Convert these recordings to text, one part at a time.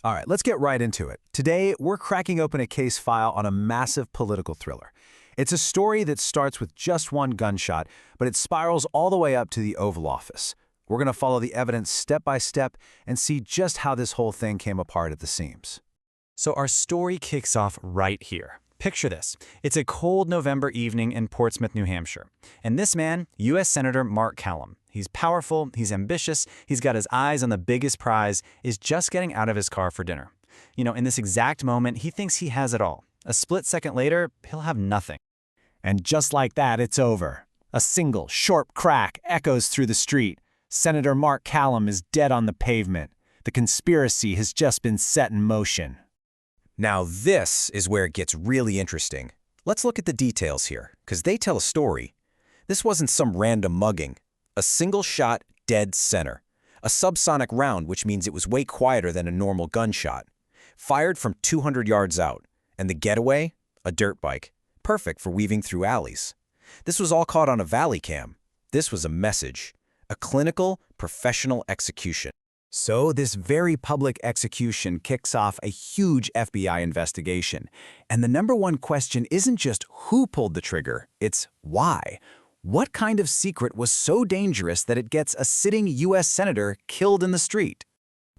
All right, let's get right into it. Today, we're cracking open a case file on a massive political thriller. It's a story that starts with just one gunshot, but it spirals all the way up to the Oval Office. We're going to follow the evidence step by step and see just how this whole thing came apart at the seams. So our story kicks off right here. Picture this. It's a cold November evening in Portsmouth, New Hampshire. And this man, U.S. Senator Mark Callum, he's powerful, he's ambitious, he's got his eyes on the biggest prize, is just getting out of his car for dinner. You know, in this exact moment, he thinks he has it all. A split second later, he'll have nothing. And just like that, it's over. A single, sharp crack echoes through the street. Senator Mark Callum is dead on the pavement. The conspiracy has just been set in motion. Now this is where it gets really interesting. Let's look at the details here, because they tell a story. This wasn't some random mugging. A single shot, dead center. A subsonic round, which means it was way quieter than a normal gunshot. Fired from 200 yards out. And the getaway? A dirt bike. Perfect for weaving through alleys. This was all caught on a valley cam. This was a message. A clinical, professional execution. So this very public execution kicks off a huge FBI investigation. And the number one question isn't just who pulled the trigger, it's why. What kind of secret was so dangerous that it gets a sitting U.S. senator killed in the street?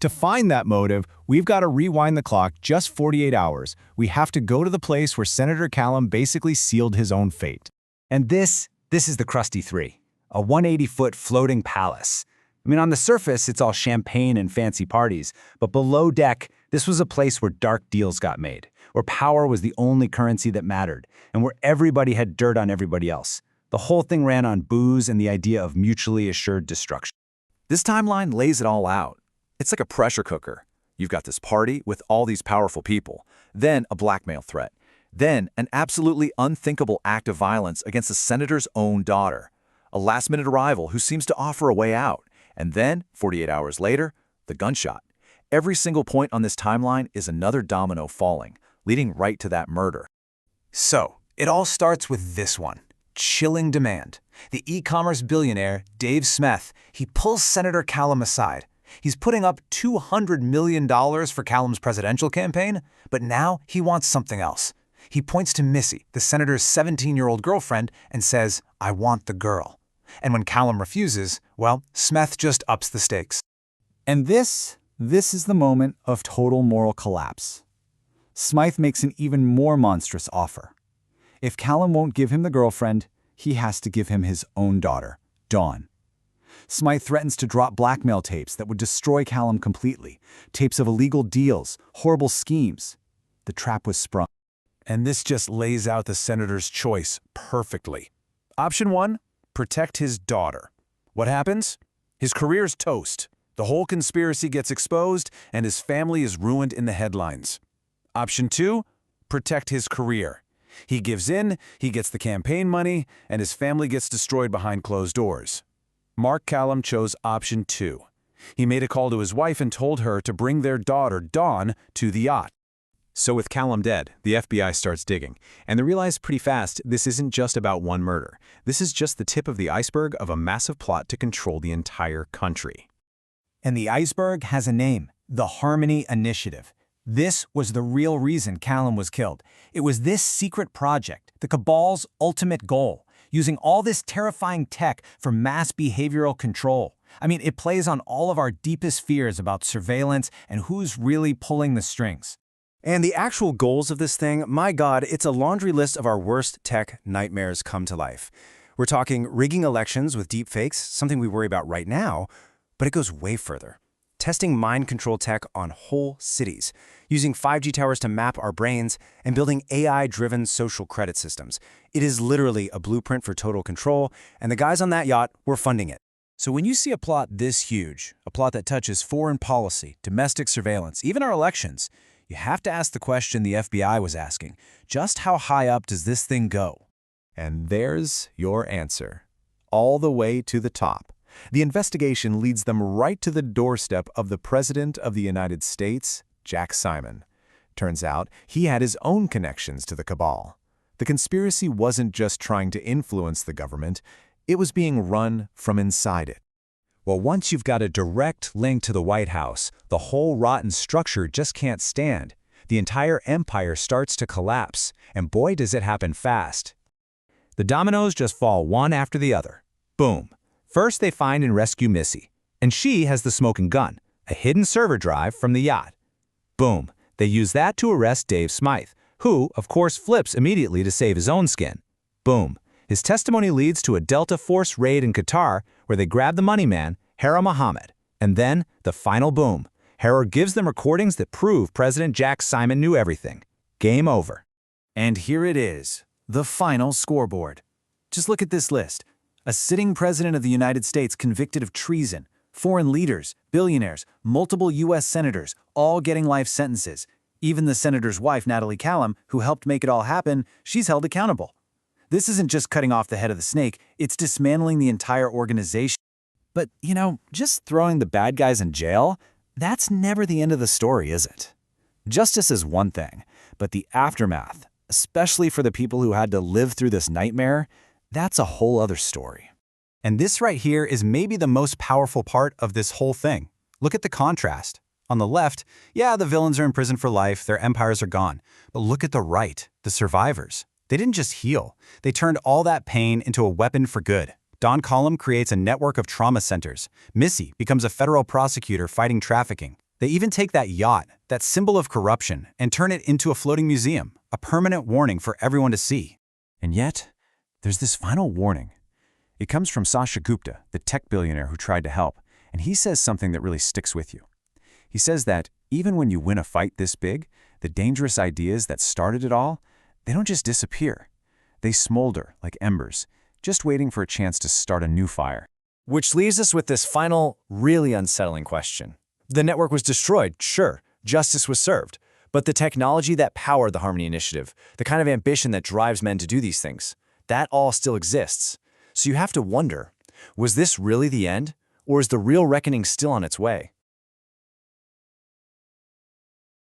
To find that motive, we've got to rewind the clock just 48 hours. We have to go to the place where Senator Callum basically sealed his own fate. And this is the KRUSTY 3, a 180-foot floating palace. I mean, on the surface, it's all champagne and fancy parties, but below deck, this was a place where dark deals got made, where power was the only currency that mattered, and where everybody had dirt on everybody else. The whole thing ran on booze and the idea of mutually assured destruction. This timeline lays it all out. It's like a pressure cooker. You've got this party with all these powerful people, then a blackmail threat, then an absolutely unthinkable act of violence against the senator's own daughter, a last-minute arrival who seems to offer a way out. And then, 48 hours later, the gunshot. Every single point on this timeline is another domino falling, leading right to that murder. So, it all starts with this one. Chilling demand. The e-commerce billionaire, Dave Smith, he pulls Senator Callum aside. He's putting up $200 million for Callum's presidential campaign, but now he wants something else. He points to Missy, the senator's 17-year-old girlfriend, and says, "I want the girl." And when Callum refuses, well, Smith just ups the stakes. And this is the moment of total moral collapse. Smythe makes an even more monstrous offer. If Callum won't give him the girlfriend, he has to give him his own daughter, Dawn. Smythe threatens to drop blackmail tapes that would destroy Callum completely, tapes of illegal deals, horrible schemes. The trap was sprung. And this just lays out the senator's choice perfectly. Option 1. Protect his daughter. What happens? His career's toast. The whole conspiracy gets exposed, and his family is ruined in the headlines. Option 2, protect his career. He gives in, he gets the campaign money, and his family gets destroyed behind closed doors. Mark Callum chose option 2. He made a call to his wife and told her to bring their daughter, Dawn, to the yacht. So with Callum dead, the FBI starts digging, and they realize pretty fast this isn't just about one murder. This is just the tip of the iceberg of a massive plot to control the entire country. And the iceberg has a name, the Harmony Initiative. This was the real reason Callum was killed. It was this secret project, the cabal's ultimate goal, using all this terrifying tech for mass behavioral control. I mean, it plays on all of our deepest fears about surveillance and who's really pulling the strings. And the actual goals of this thing, my God, it's a laundry list of our worst tech nightmares come to life. We're talking rigging elections with deepfakes, something we worry about right now, but it goes way further. Testing mind control tech on whole cities, using 5G towers to map our brains, and building AI-driven social credit systems. It is literally a blueprint for total control, and the guys on that yacht were funding it. So when you see a plot this huge, a plot that touches foreign policy, domestic surveillance, even our elections, you have to ask the question the FBI was asking. Just how high up does this thing go? And there's your answer. All the way to the top. The investigation leads them right to the doorstep of the President of the United States, Jack Simon. Turns out he had his own connections to the cabal. The conspiracy wasn't just trying to influence the government, it was being run from inside it. Well, once you've got a direct link to the White House, the whole rotten structure just can't stand. The entire empire starts to collapse, and boy does it happen fast. The dominoes just fall one after the other. Boom. First they find and rescue Missy, and she has the smoking gun, a hidden server drive from the yacht. Boom. They use that to arrest Dave Smythe, who, of course, flips immediately to save his own skin. Boom. His testimony leads to a Delta Force raid in Qatar where they grab the money man, Hara Mohammed. And then, the final boom. Hara gives them recordings that prove President Jack Simon knew everything. Game over. And here it is, the final scoreboard. Just look at this list. A sitting president of the United States convicted of treason, foreign leaders, billionaires, multiple U.S. senators, all getting life sentences. Even the senator's wife, Natalie Callum, who helped make it all happen, she's held accountable. This isn't just cutting off the head of the snake, it's dismantling the entire organization. But, just throwing the bad guys in jail, that's never the end of the story, is it? Justice is one thing, but the aftermath, especially for the people who had to live through this nightmare, that's a whole other story. And this right here is maybe the most powerful part of this whole thing. Look at the contrast. On the left, yeah, the villains are in prison for life, their empires are gone. But look at the right, the survivors. They didn't just heal. They turned all that pain into a weapon for good. Don Collum creates a network of trauma centers. Missy becomes a federal prosecutor fighting trafficking. They even take that yacht, that symbol of corruption, and turn it into a floating museum, a permanent warning for everyone to see. And yet, there's this final warning. It comes from Sasha Gupta, the tech billionaire who tried to help, and he says something that really sticks with you. He says that even when you win a fight this big, the dangerous ideas that started it all, they don't just disappear. They smolder like embers, just waiting for a chance to start a new fire. Which leaves us with this final, really unsettling question. The network was destroyed, sure, justice was served, but the technology that powered the Harmony Initiative, the kind of ambition that drives men to do these things, that all still exists. So you have to wonder, was this really the end, or is the real reckoning still on its way?